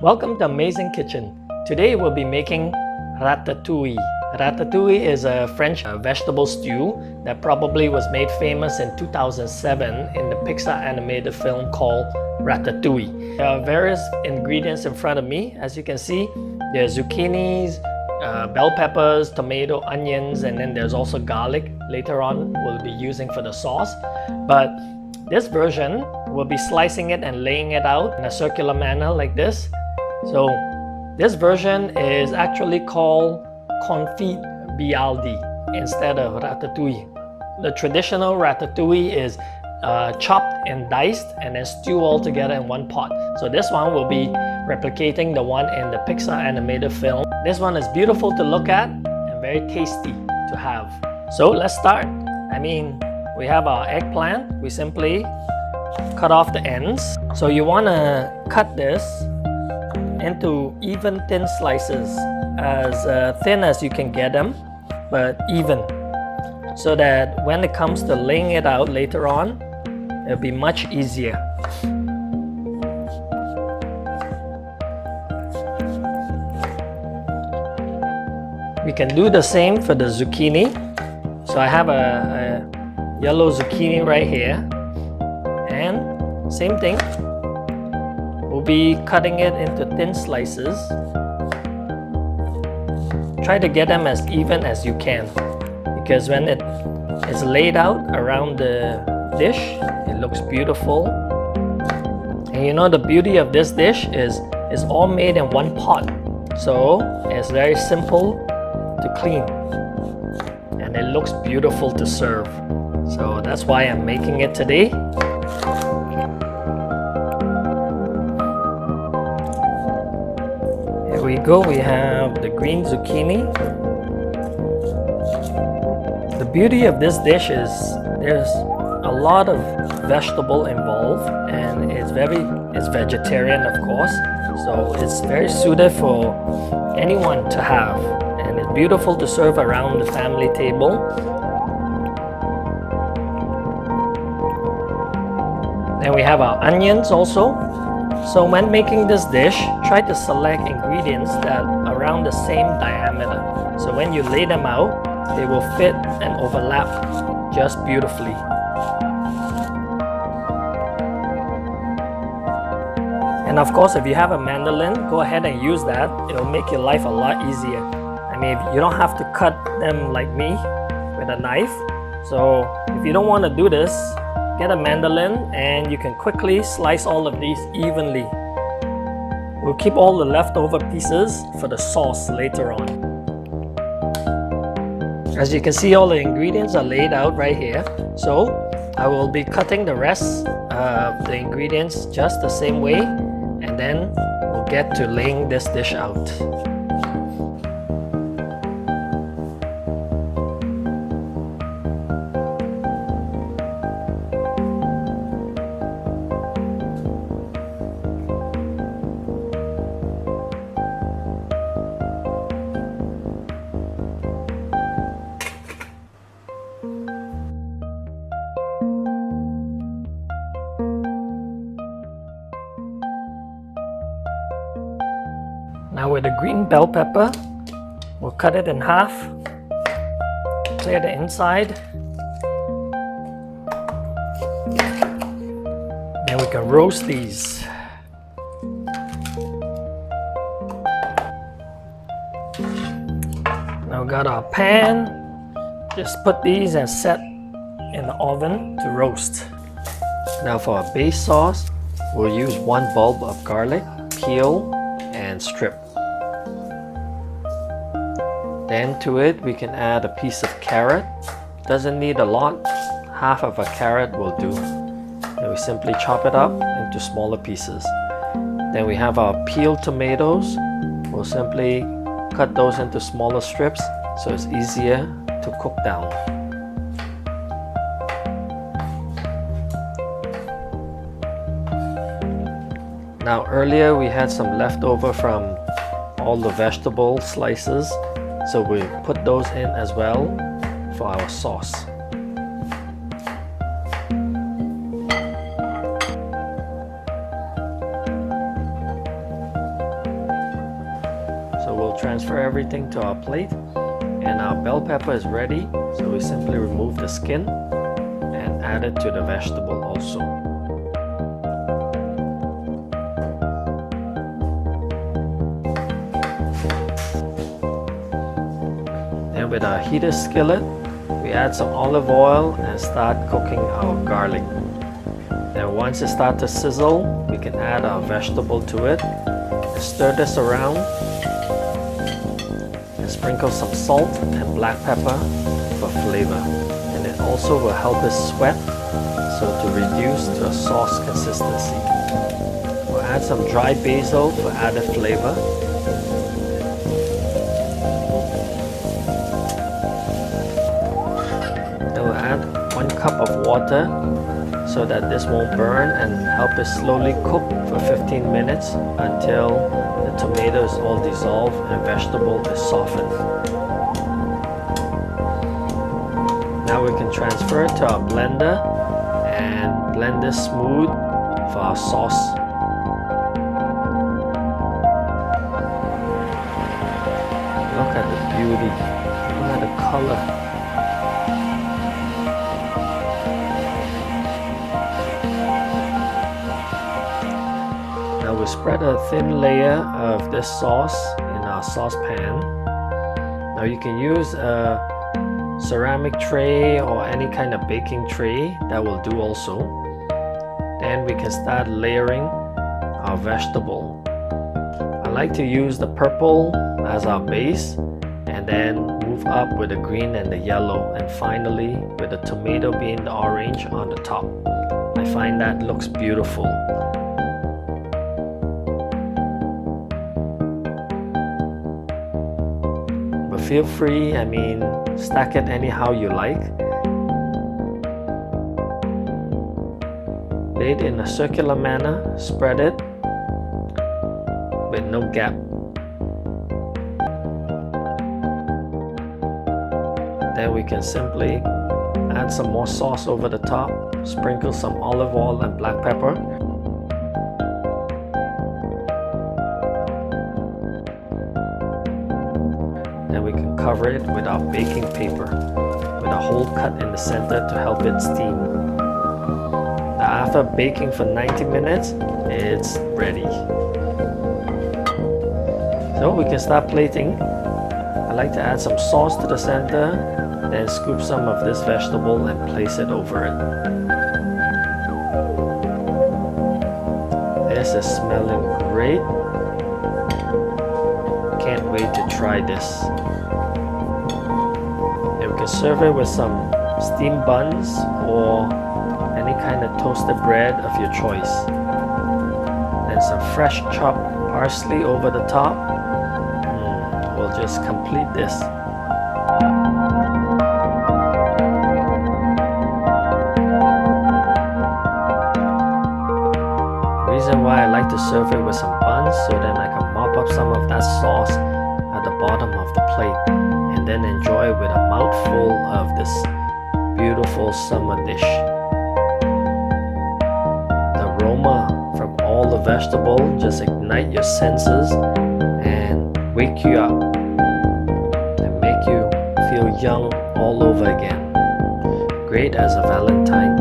Welcome to Amazing Kitchen. Today we'll be making ratatouille. Ratatouille is a French vegetable stew that probably was made famous in 2007 in the Pixar animated film called Ratatouille. There are various ingredients in front of me. As you can see, there's zucchinis, bell peppers, tomato, onions, and then there's also garlic. Later on we'll be using for the sauce. But this version, we'll be slicing it and laying it out in a circular manner like this. So this version is actually called Confit Byaldi instead of ratatouille. The traditional ratatouille is chopped and diced and then stew all together in one pot. So this one will be replicating the one in the Pixar animated film. This one is beautiful to look at and very tasty to have. So let's start. We have our eggplant. We simply cut off the ends. So you want to cut this into even thin slices, as thin as you can get them, but even, so that when it comes to laying it out later on, it'll be much easier. We can do the same for the zucchini. So I have a yellow zucchini right here, and same thing. We'll be cutting it into thin slices. Try to get them as even as you can, because when it is laid out around the dish, it looks beautiful. And you know, the beauty of this dish is it's all made in one pot, so it's very simple to clean and it looks beautiful to serve. So that's why I'm making it today. Here we go, we have the green zucchini. The beauty of this dish is there's a lot of vegetable involved, and it's vegetarian, of course, so it's very suited for anyone to have, and it's beautiful to serve around the family table. Then we have our onions also. So when making this dish, try to select ingredients that are around the same diameter. So when you lay them out, they will fit and overlap just beautifully. And of course, if you have a mandolin, go ahead and use that. It'll make your life a lot easier. You don't have to cut them like me with a knife. So if you don't want to do this, get a mandolin and you can quickly slice all of these evenly. We'll keep all the leftover pieces for the sauce later on. As you can see, all the ingredients are laid out right here. So I will be cutting the rest of the ingredients just the same way, and then we'll get to laying this dish out. Now with the green bell pepper, we'll cut it in half, clear the inside. Then we can roast these. Now we got our pan. Just put these and set in the oven to roast. Now for our base sauce, we'll use 1 bulb of garlic, peel and strip. Then to it we can add a piece of carrot. Doesn't need a lot, half of a carrot will do. And we simply chop it up into smaller pieces. Then we have our peeled tomatoes. We'll simply cut those into smaller strips so it's easier to cook down. Now earlier we had some leftover from all the vegetable slices, so we put those in as well for our sauce. transfer everything to our plate, and our bell pepper is ready. So we simply remove the skin and add it to the vegetable also. Then with our heated skillet, we add some olive oil and start cooking our garlic. Then once it starts to sizzle, we can add our vegetable to it and stir this around and sprinkle some salt and black pepper for flavor. And it also will help it sweat, so to reduce to a sauce consistency. We'll add some dry basil for added flavor. Then we'll add 1 cup of water so that this won't burn, and help it slowly cook for 15 minutes until the tomato is all dissolved and vegetable is softened. Now we can transfer it to our blender and blend this smooth for our sauce. Look at the beauty, look at the color. Now we spread a thin layer of this sauce in our saucepan. Now you can use a ceramic tray or any kind of baking tray, that will do also. Then we can start layering our vegetable. I like to use the purple as our base, and then move up with the green and the yellow, and finally with the tomato being the orange on the top. I find that looks beautiful. But feel free, stack it anyhow you like. Lay it in a circular manner, spread it with no gap. Then we can simply add some more sauce over the top, sprinkle some olive oil and black pepper. Then we can cover it with our baking paper with a hole cut in the center to help it steam. Now after baking for 90 minutes, it's ready. So we can start plating. I like to add some sauce to the center, then scoop some of this vegetable and place it over it. This is smelling great. Can't wait to try this. And we can serve it with some steamed buns or any kind of toasted bread of your choice. And some fresh chopped parsley over the top. Will just complete this. The reason why I like to serve it with some buns, so then I can mop up some of that sauce at the bottom of the plate and then enjoy with a mouthful of this beautiful summer dish. The aroma from all the vegetable just ignite your senses and wake you up and make you feel young all over again. Great as a Valentine